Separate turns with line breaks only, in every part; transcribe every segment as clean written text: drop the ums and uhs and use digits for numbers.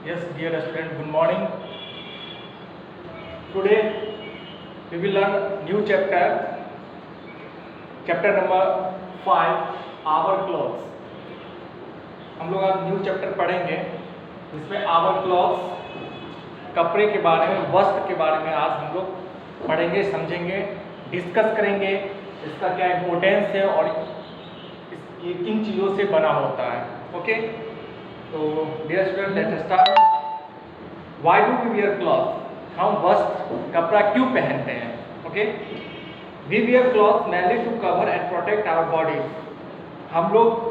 Yes, dear student, good morning. Today we will learn new chapter number 5, our clothes. हम लोग आज new chapter पढ़ेंगे जिसमें our clothes, कपड़े के बारे में, वस्त्र के बारे में आज हम लोग पढ़ेंगे, समझेंगे, डिस्कस करेंगे इसका क्या इम्पोर्टेंस है और ये किन चीज़ों से बना होता है. ओके, तो dear student, let us start. Why do we wear clothes? हम वस्त्र कपड़ा क्यों पहनते हैं? Okay, we wear clothes mainly to cover and protect our body. हम लोग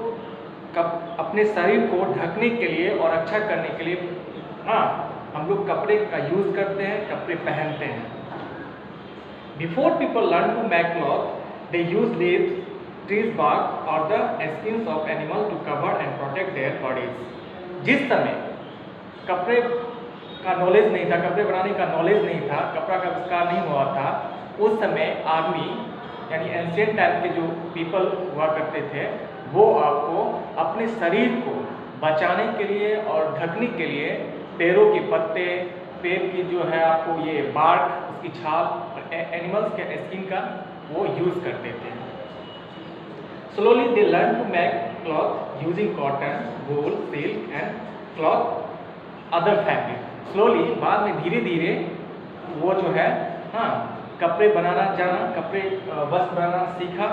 अपने शरीर को ढकने के लिए और अच्छा करने के लिए हम लोग कपड़े का यूज करते हैं, कपड़े पहनते हैं. Before people learn to make clothes, they use leaves, trees bark or the skins of animals to cover and protect their bodies. जिस समय कपड़े का नॉलेज नहीं था, कपड़े बनाने का नॉलेज नहीं था, कपड़ा का आविष्कार नहीं हुआ था, उस समय आदमी यानी एंशिएंट टाइम के जो पीपल हुआ करते थे वो आपको अपने शरीर को बचाने के लिए और ढकने के लिए पेड़ों के पत्ते, पेड़ की जो है आपको ये बार्क, उसकी छाल और एनिमल्स के स्किन का वो यूज़ करते थे. Slowly they learn to make cloth using cotton, wool, silk and cloth other fabric. Slowly बाद में धीरे धीरे वो जो है कपड़े बनाना जाना, कपड़े वस्त्र बनाना सीखा.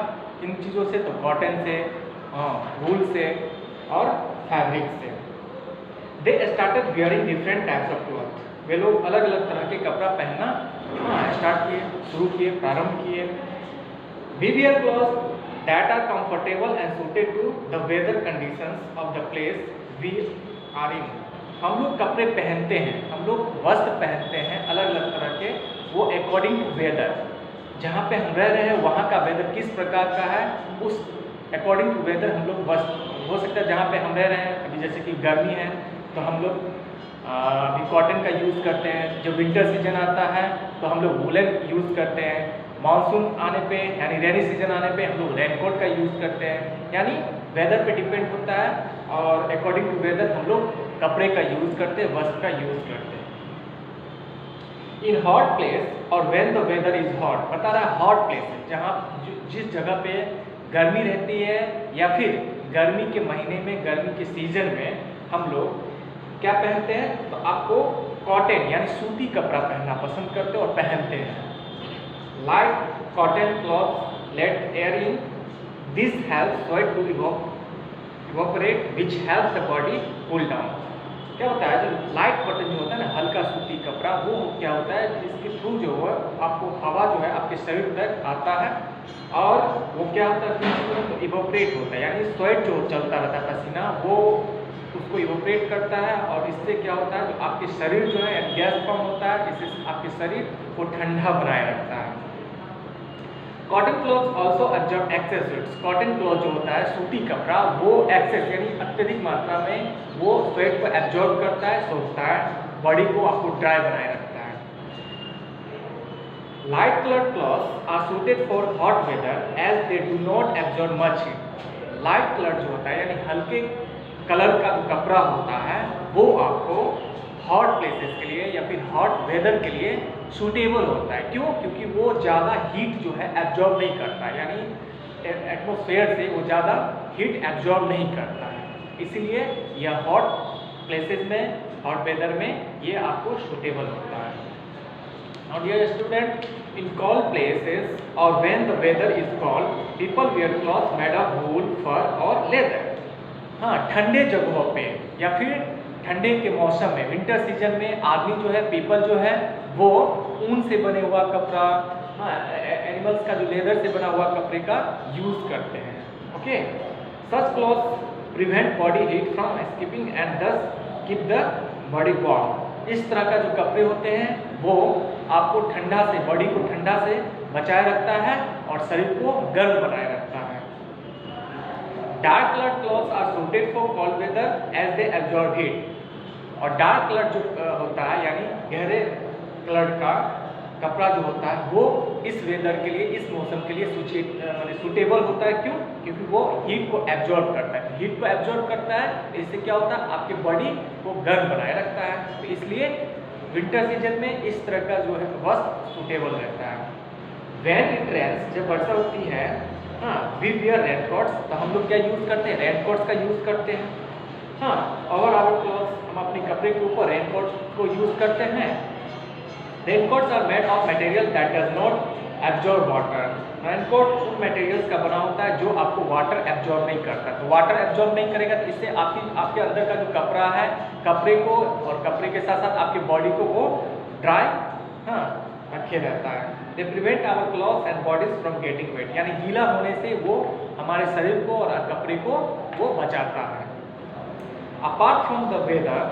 इन चीज़ों से तो कॉटन से, वूल से और फैब्रिक से. They started wearing different types of cloth. वे लोग अलग अलग तरह के कपड़ा पहनना स्टार्ट किए, शुरू किए, प्रारंभ किए. We wear cloth that are comfortable and suited to the weather conditions of the place we are in. हम लोग कपड़े पहनते हैं, हम लोग वस्त्र पहनते हैं अलग अलग तरह के, वो अकॉर्डिंग टू वेदर, जहाँ पे हम रह रहे हैं वहाँ का वेदर किस प्रकार का है उस अकॉर्डिंग टू वेदर हम लोग वस्त्र. हो सकता है जहाँ पे हम रह रहे हैं अभी जैसे कि गर्मी है तो हम लोग अभी कॉटन का यूज़ करते हैं. जब विंटर सीजन आता है तो हम लोग वूलन यूज़ करते हैं. मानसून आने पे यानी रेनी सीजन आने पे हम लोग रेनकोट का यूज़ करते हैं. यानी वेदर पे डिपेंड होता है और अकॉर्डिंग टू वेदर हम लोग कपड़े का यूज़ करते हैं, वस्त्र का यूज़ करते हैं. इन हॉट प्लेस और when the weather is hot, बता रहा है हॉट प्लेस है जहाँ जिस जगह पे गर्मी रहती है या फिर गर्मी के महीने में, गर्मी के सीजन में हम लोग क्या पहनते हैं, तो आपको कॉटन यानी सूती कपड़ा पहनना पसंद करते हैं और पहनते हैं. Light cotton cloth let air in, this help sweat to evaporate which help the body cool down. क्या होता है, जो लाइट कॉटन जो होता है ना, हल्का सूती कपड़ा, वो क्या होता है जिसके थ्रू जो है आपको हवा जो है आपके शरीर तक आता है और वो क्या होता है तो इवोपरेट होता है. यानी स्वेट जो चलता रहता है, पसीना, वो उसको इवोपरेट करता है और इससे क्या होता है जो आपके शरीर जो है गैस फॉर्म होता है, इससे आपके शरीर को ठंडा बनाए रखता है. Cotton cloth also absorb excess heat. Cotton cloth जो होता है सूती कपड़ा, वो एक्सेस यानी अत्यधिक मात्रा में वो स्वेट को एब्जॉर्ब करता है, सोखता है, बॉडी को आपको ड्राई बनाए रखता है. Light coloured clothes are suited for hot weather as they do not absorb much heat. Light colour जो होता है यानी हल्के कलर का जो कपड़ा होता है वो आपको हॉट प्लेसेस के लिए या फिर हॉट वेदर के लिए सूटेबल होता है. क्यों? क्योंकि वो ज़्यादा हीट जो है एब्जॉर्ब नहीं करता है, यानी एटमॉस्फेयर से वो ज़्यादा हीट एब्जॉर्ब नहीं करता है. इसीलिए यह हॉट प्लेसेस में, हॉट वेदर में ये आपको सूटेबल होता है. Now dear student, in cold places or when the weather is cold, people wear clothes made of wool, fur or leather. ठंडे जगहों पे या फिर ठंडे के मौसम में, विंटर सीजन में आदमी जो है, पीपल जो है, वो ऊन से बने हुआ कपड़ा, एनिमल्स का जो लेदर से बना हुआ कपड़े का यूज़ करते हैं. Okay, such cloth prevent body heat from escaping and दस कीप द बॉडी वार्म. इस तरह का जो कपड़े होते हैं वो आपको ठंडा से, बॉडी को ठंडा से बचाए रखता है और शरीर को गर्म बनाए रखता है. Dark coloured clothes are suited for cold weather as they absorb heat. और डार्क कलर जो होता है यानी गहरे कलर का कपड़ा जो होता है वो इस वेदर के लिए, इस मौसम के लिए सूटेबल होता है। क्यों? क्योंकि वो हीट को एब्जॉर्ब करता है। हीट को एब्जॉर्ब करता है, इससे क्या होता है, आपकी बॉडी को गर्म बनाए रखता है। तो इसलिए विंटर सीजन में इस तरह का जो है वस्त्र सूटेबल रहता है। व्हेन इट रेन्स, जब वर्षा होती है, हाँ, वी वियर रेनकोट्स, तो हम लोग क्या यूज़ करते हैं, रेनकोट्स का यूज़ करते हैं। हाँ, और आवर क्लॉथ्स, हम अपने कपड़े के ऊपर रेनकोट्स को यूज़ करते हैं। Raincoats are made of material that does not absorb water. Raincoat उन मटेरियल्स का बना होता है जो आपको वाटर एब्जॉर्ब नहीं करता। तो वाटर एब्जॉर्ब नहीं करेगा तो इससे आपके अंदर का जो कपड़ा है, कपड़े को और कपड़े के साथ साथ आपकी बॉडी को वो ड्राई, हाँ, रखे रहता है। They prevent our clothes and bodies from getting wet, यानी गीला होने से वो हमारे शरीर को और कपड़े को वो बचाता है। Apart from the weather,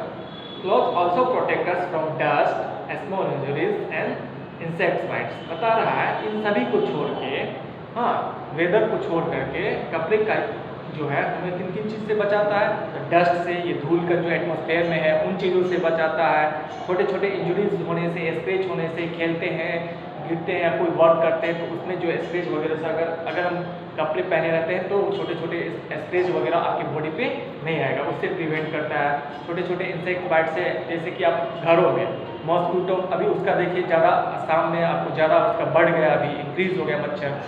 cloth also protect us from dust, small injuries and insects bites. बता रहा है इन सभी को छोड़ के, हाँ, वेदर को छोड़ करके कपड़े का जो है हमें किन किन चीज़ से बचाता है, तो डस्ट से, ये धूल का जो एटमॉस्फेयर में है उन चीज़ों से बचाता है। छोटे छोटे इंजरीज होने से, स्क्रैच होने से, खेलते हैं, गिरते हैं या कोई वर्क करते हैं तो उसमें जो स्क्रैच वगैरह से अगर हम कपड़े पहने रहते हैं तो छोटे छोटे स्क्रैच वगैरह आपकी बॉडी पे नहीं आएगा, उससे प्रिवेंट करता है। छोटे छोटे इंसेक्ट बाइट से, जैसे कि आप घरों में मॉस्किटो, अभी उसका देखिए ज़्यादा शाम में आपको ज़्यादा उसका बढ़ गया, अभी इंक्रीज हो गया मच्छर।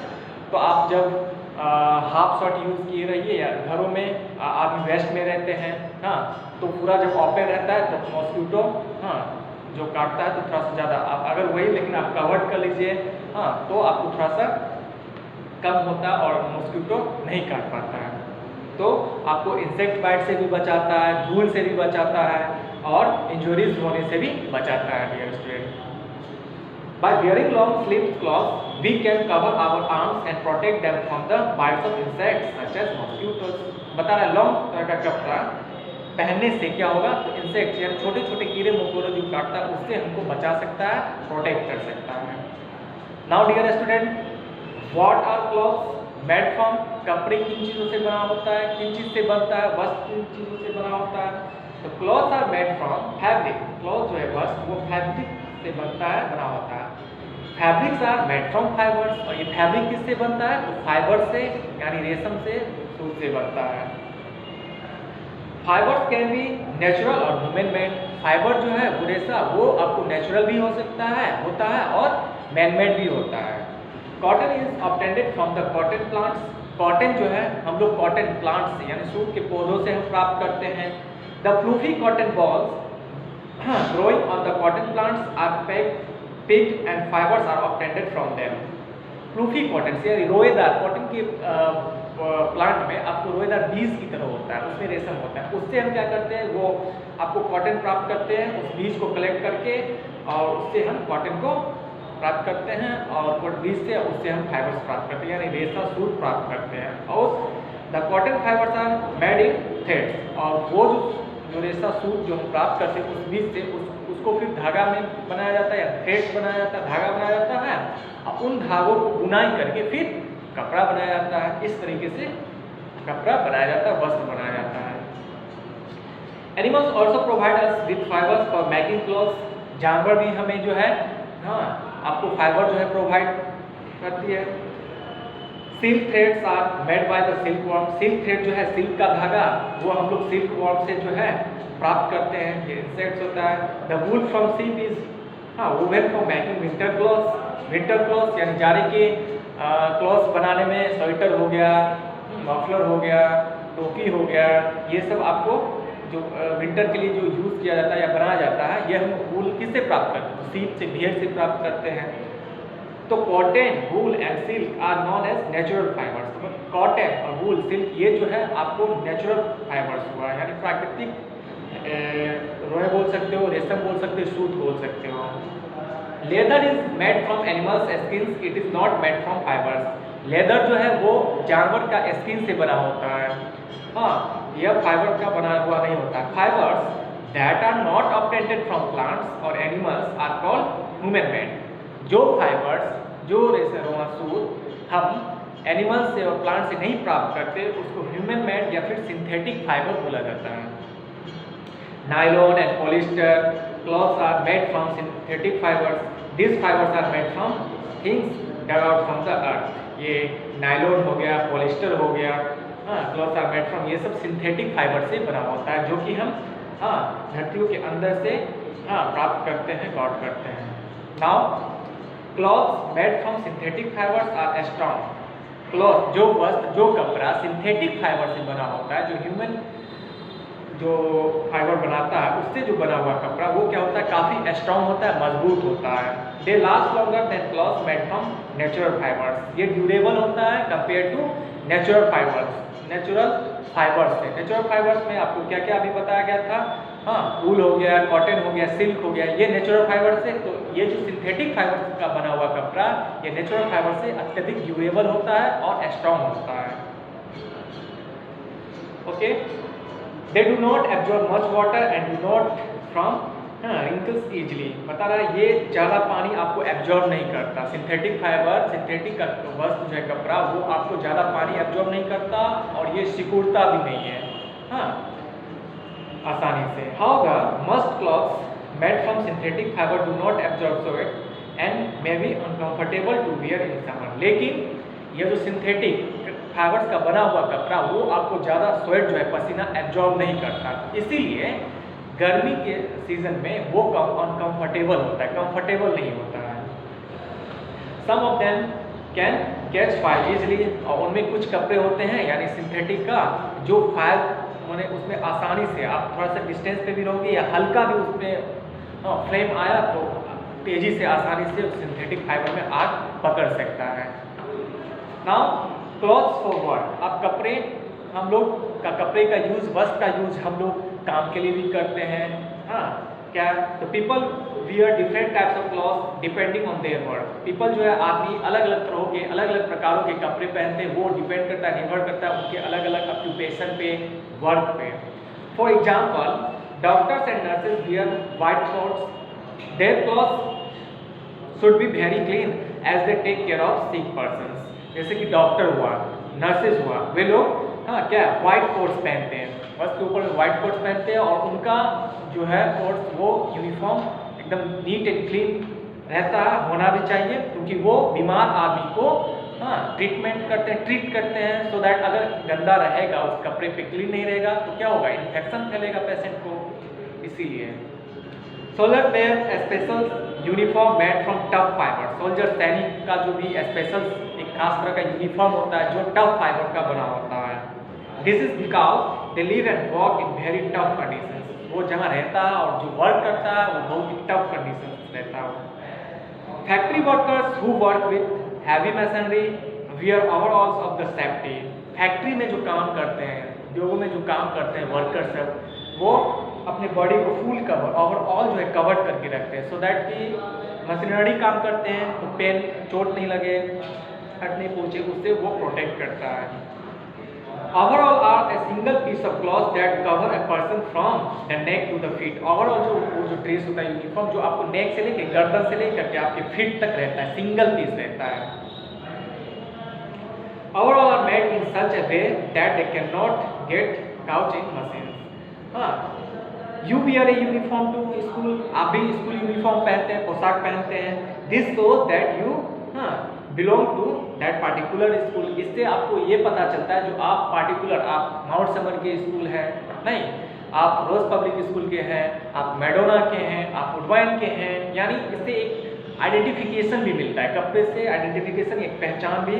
तो आप जब हाफ शर्ट यूज़ किए रहिए, या घरों में आप वेस्ट में रहते हैं, हाँ, तो पूरा जब ओपन रहता है तो मॉस्किटो, हाँ, जो काटता है तो थोड़ा सा ज़्यादा, आप अगर वही लेकिन आप कवर्ड कर लीजिए, हाँ, तो आपको थोड़ा सा कम होता है और मॉस्किटो नहीं काट पाता है। तो आपको इंसेक्ट बाइट से भी बचाता है, धूल से भी बचाता है और इंजरीज होने से भी बचाता है। Dear student, by wearing long sleeved cloths we can cover our arms and protect them from the bites of insects such as mosquitoes। बता रहा है लॉन्ग तरह का कपड़ा पहनने से क्या होगा, तो इंसेक्ट यानी छोटे छोटे कीड़े मकोड़े जो काटता है उससे हमको बचा सकता है, प्रोटेक्ट कर सकता है। Now dear student, what are clothes made from, कपड़े किन चीज़ों से बना होता है, किन चीज़ से बनता है, वस्त्र किन चीज़ों से बना होता है। तो cloth are made from fabric, cloth जो है वस्त्र वो फैब्रिक से बनता है, बना होता है। Fabrics are made from fibres, और ये फैब्रिक किससे बनता है, तो फाइबर से, यानी रेशम से, सूत से बनता है। फाइबर्स कैन बी नेचुरल और ह्यूमन मेड, फाइबर जो है वो रेशा वो आपको नेचुरल भी हो सकता है, होता है, और मैन मेड भी होता है। Cotton is obtained from the cotton plants, cotton जो है हम लोग कॉटन प्लांट से यानी सूट के पौधों से हम प्राप्त करते हैं। The fluffy cotton balls growing on the cotton plants are picked and fibers are obtained from them। Fluffy cotton से, यानी रोएदार कॉटन के प्लांट में आपको रोएदार बीज की तरह होता है, उसमें रेशम होता है, उससे हम क्या करते हैं, वो आपको कॉटन प्राप्त करते हैं, उस बीज को कलेक्ट करके और उससे हम कॉटन को प्राप्त करते हैं, और बीज से उससे हम फाइबर्स प्राप्त करते हैं, यानी रेशा सूट प्राप्त करते हैं। और the cotton fibres are made in threads, और वो जो रेशा सूट जो हम प्राप्त करते हैं उस बीज से उसको फिर धागा में बनाया जाता है, या थ्रेड्स बनाया जाता है, धागा बनाया जाता है, और उन धागों को बुनाई करके फिर कपड़ा बनाया जाता है। इस तरीके से कपड़ा बनाया जाता है, वस्त्र बनाया जाता है। Animals also provide us with fibres for making clothes, जानवर भी हमें जो है, हाँ, आपको फाइबर जो है प्रोवाइड करती है। Silk threads are made by the silk worm, silk thread जो है सिल्क का धागा वो हम लोग सिल्क वर्म से जो है प्राप्त करते हैं, ये इंसेक्ट्स होता है। The wool from sheep is woven for making winter clothes, winter clothes यानी जाड़े के क्लॉथ्स बनाने में स्वेटर हो गया, मफलर हो गया, टोपी हो गया, ये सब आपको जो विंटर के लिए जो यूज़ किया जाता है या बनाया जाता है, ये हम वूल किससे प्राप्त करते हैं, शीप से, भेड़ से प्राप्त करते हैं। तो cotton, wool and silk are known as natural fibres, तो कॉटन और वूल, सिल्क ये जो है आपको नेचुरल फाइबर्स हुआ, यानी प्राकृतिक रोए बोल सकते हो, रेशम बोल सकते हो, सूत बोल सकते हो। Leather is made from animals skins, it is not made from fibres, leather जो है वो जानवर का स्किन से बना होता है, हाँ, यह फाइबर का बना हुआ नहीं होता। Fibres that are not obtained from plants और animals are called human made, जो फाइबर्स, जो रेशा सूत हम एनिमल से और प्लांट से नहीं प्राप्त करते उसको ह्यूमन मेड या फिर सिंथेटिक फाइबर बोला जाता है। Nylon and polyester clothes are made from synthetic fibres, this fibres are made from things derived from the earth. ये नायलॉन हो गया, पॉलिस्टर हो गया, क्लॉथ्स आर मेड फ्रॉम, ये सब सिंथेटिक फाइबर से बना होता है जो कि हम धरतियों के अंदर से प्राप्त करते हैं, गॉट करते हैं। Now clothes made from synthetic fibres are strong. Cloth जो वस्त्र, जो कपड़ा सिंथेटिक फाइबर से बना होता है, जो ह्यूमन जो फाइबर बनाता है उससे जो बना हुआ कपड़ा, वो क्या होता है, काफ़ी स्ट्रॉन्ग होता है, मजबूत होता है। They last longer than clothes made from natural fibres. ये ड्यूरेबल होता है compare to natural fibres. Natural fibres से, नेचुरल फाइबर्स में आपको क्या क्या अभी बताया गया था, वूल हो गया, कॉटन हो गया, सिल्क हो गया, ये नेचुरल फाइबर से। तो ये जो सिंथेटिक फाइबर का बना हुआ कपड़ा, ये नेचुरल फाइबर से अत्यधिक ड्यूरेबल होता है और स्ट्रॉन्ग होता है। Okay, they do not absorb much water and do not from wrinkles easily. बता रहा है ये ज़्यादा पानी आपको एब्जॉर्ब नहीं करता। सिंथेटिक फाइबर, सिंथेटिक वस्त्र जो है कपड़ा, वो आपको ज़्यादा पानी एब्जॉर्ब नहीं करता और ये सिकुड़ता भी नहीं है आसानी से। However, most clothes made from synthetic fiber do not absorb sweat and may be uncomfortable to wear in summer। लेकिन ये जो सिंथेटिक फाइबर्स का बना हुआ कपड़ा, वो आपको ज़्यादा स्वेट जो है, पसीना एब्जॉर्ब नहीं करता, इसीलिए गर्मी के सीजन में वो अनकंफर्टेबल होता है, कंफर्टेबल नहीं होता है। Some of them can catch fire easily. और उनमें कुछ कपड़े होते हैं यानी सिंथेटिक का, जो फायर मैंने उसमें आसानी से, आप थोड़ा सा डिस्टेंस पे भी रहोगे या हल्का भी उसमें फ्लेम आया तो तेज़ी से, आसानी से सिंथेटिक फाइबर में आग पकड़ सकता है। Now clothes for work. अब कपड़े, हम लोग का कपड़े का यूज़, वस्त्र का यूज़ हम लोग काम के लिए भी करते हैं। क्या, तो people wear different types of cloth depending on their work. People जो है, आदमी अलग अलग तरह के, अलग अलग प्रकारों के कपड़े पहनते हैं। वो डिपेंड करता है, निर्भर करता है उनके अलग अलग ऑक्यूपेशन पे, वर्क पे। For example, doctors and nurses wear white coats. Their clothes should be very clean as they take care of sick persons. जैसे कि डॉक्टर हुआ, नर्सेज हुआ, वे लोग क्या व्हाइट कोट्स पहनते हैं, बस के ऊपर व्हाइट कोट्स पहनते हैं और उनका जो है कोट्स वो यूनिफॉर्म एकदम नीट एंड क्लीन रहता है, होना भी चाहिए, क्योंकि वो बीमार आदमी को ट्रीटमेंट करते हैं, ट्रीट करते हैं, सो दैट अगर गंदा रहेगा, उस कपड़े पे क्लीन नहीं रहेगा तो क्या होगा, इन्फेक्शन फैलेगा पेशेंट को। इसीलिए soldier wear special uniform made from tough fibre. Soldier, सैनिक का जो भी स्पेशल एक खास तरह का यूनिफॉर्म होता है जो टफ फाइबर का बना होता है। This is because they live and walk in very tough conditions. वो जहाँ रहता है और जो वर्क करता है वो बहुत ही टफ कंडीशंस रहता है। Factory workers who work with heavy machinery wear ओवरऑल्स of the safety. Factory में जो काम करते हैं, उद्योगों में जो काम करते हैं वर्कर्स सब, वो अपने बॉडी को फुल कवर, ओवरऑल जो है कवर करके रखते हैं, सो दैट कि मशीनरी काम करते हैं तो पेन, चोट नहीं लगे, हट नहीं पहुँचे, उससे वो प्रोटेक्ट करता है। Overall are a single piece of cloth that cover a person from the neck to the feet। Overall जो ड्रेस होता है, यूनिफॉर्म, जो आपको नेक से लेके, गर्दन से लेकर के आपके फीट तक रहता है, सिंगल पीस रहता है। Overall are made in such a way that they cannot get caught in machines। You wear a uniform to school। आप भी स्कूल यूनिफॉर्म पहनते हैं, पोशाक पहनते हैं। This shows that you belong to that particular school. इससे आपको ये पता चलता है जो आप पार्टिकुलर, आप माउंट समर के स्कूल हैं नहीं, आप रोज पब्लिक स्कूल के हैं, आप मैडोना के हैं, आप वुडवाइन के हैं, यानी इससे एक आइडेंटिफिकेशन भी मिलता है। कपड़े से आइडेंटिफिकेशन, एक पहचान भी,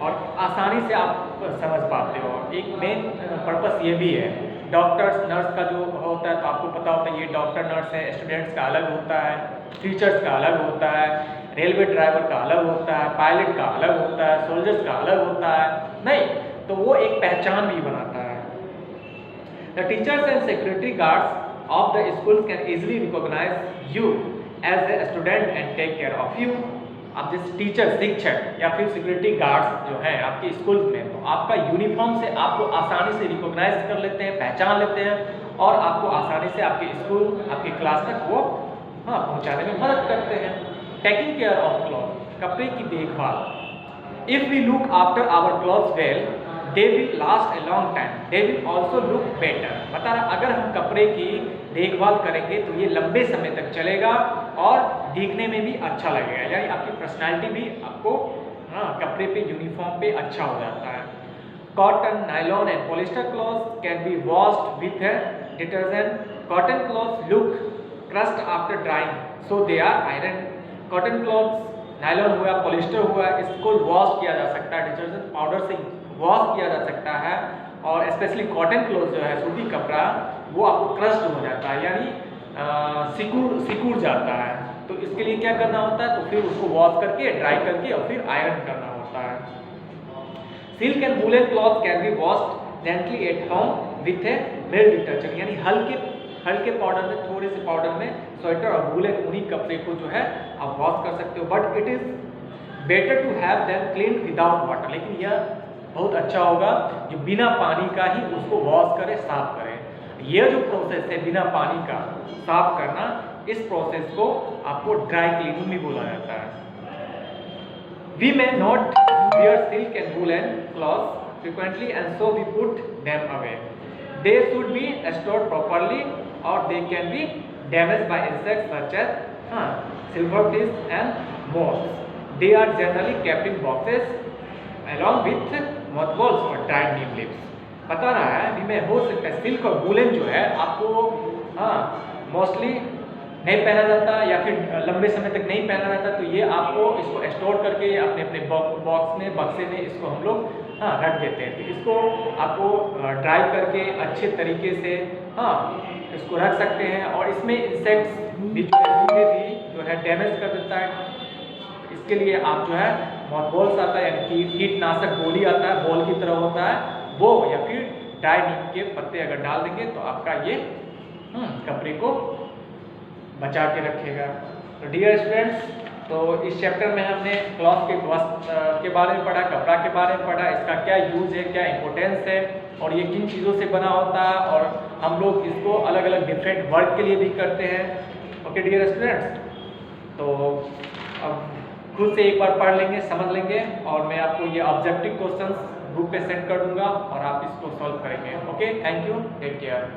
और आसानी से आप समझ पाते हो। एक मेन पर्पस ये भी है। डॉक्टर्स, नर्स का जो होता है तो आपको पता होता है ये डॉक्टर नर्स है, स्टूडेंट्स का अलग होता है, टीचर्स का अलग होता है, रेलवे ड्राइवर का अलग होता है, पायलट का अलग होता है, सोल्जर्स का अलग होता है, नहीं, तो वो एक पहचान भी बनाता है। The teachers and security guards of the school can easily recognise you as a student and take care of you. आप जैसे टीचर, शिक्षक या फिर सिक्योरिटी गार्ड्स जो हैं आपके स्कूल में, तो आपका यूनिफॉर्म से आपको आसानी से रिकॉग्नाइज कर लेते हैं, पहचान लेते हैं, और आपको आसानी से आपके स्कूल, आपके क्लास तक वो पहुँचाने में मदद करते हैं। टेकिंग केयर ऑफ क्लॉथ, कपड़े की देखभाल। If we look after our clothes well they will last a long time, they will also look better. बता रहा अगर हम कपड़े की देखभाल करेंगे तो ये लंबे समय तक चलेगा और दिखने में भी अच्छा लगेगा, यानी आपकी पर्सनैलिटी भी आपको कपड़े पे यूनिफॉर्म पे अच्छा हो जाता है। Cotton, nylon and polyester clothes can be washed with detergent. Cotton clothes look crushed after drying so they are iron. Cotton clothes, nylon हुआ, पॉलिस्टर हुआ, इसको वॉश किया जा सकता है, डिटर्जेंट पाउडर से वॉश किया जा सकता है। और स्पेशली कॉटन क्लॉथ जो है, सूती कपड़ा, वो आपको क्रस्ट हो जाता है, यानी सिकुड़ जाता है। तो इसके लिए क्या करना होता है, तो फिर उसको वॉश करके, ड्राई करके और फिर आयरन करना होता है। Silk and woollen cloth can be washed gently at home with a mild detergent, यानी हल्के पाउडर में, थोड़े से पाउडर में स्वेटर और वूलन ऊनी कपड़े को जो है आप वॉश कर सकते हो। But it is better to have them clean without water, लेकिन यह बहुत अच्छा होगा जो बिना पानी का ही उसको वॉश करे, साफ करे। यह जो प्रोसेस है बिना पानी का साफ करना, इस प्रोसेस को आपको ड्राई क्लीनिंग भी बोला जाता है। We may not wear silk and woolen cloths frequently and so we put them away. They should be stored properly or they can be damaged by insects such as silverfish and moths. They are generally kept in boxes along with mothballs or dried neem leaves. बता रहा है अभी मैं हो सकता है silk और woollen जो है आपको मोस्टली नहीं पहना जाता या फिर लंबे समय तक नहीं पहना जाता, तो ये आपको इसको स्टोर करके अपने अपने बॉक्स में, बक्से में इसको हम लोग रख देते हैं। तो इसको आपको ड्राई करके अच्छे तरीके से इसको रख सकते हैं। और इसमें इंसेक्ट्स भी जो है डैमेज कर देता है। इसके लिए आप जो है मॉथबॉल्स आता है, यानी कि कीटनाशक गोली आता है, बॉल की तरह होता है वो, या फिर ड्राई नीम के पत्ते अगर डाल देंगे तो आपका ये कपड़े को बचा के रखेगा। तो डियर स्टूडेंट्स, तो इस चैप्टर में हमने क्लॉथ के वस्त्र के बारे में पढ़ा, कपड़ा के बारे में पढ़ा, इसका क्या यूज है, क्या इंपॉर्टेंस है और ये किन चीज़ों से बना होता है, और हम लोग इसको अलग अलग डिफरेंट वर्क के लिए भी करते हैं। ओके डियर स्टूडेंट्स, तो अब खुद से एक बार पढ़ लेंगे, समझ लेंगे, और मैं आपको ये ऑब्जेक्टिव क्वेश्चंस ग्रुप पे सेंड कर दूंगा और आप इसको सॉल्व करेंगे। Okay, thank you, take care.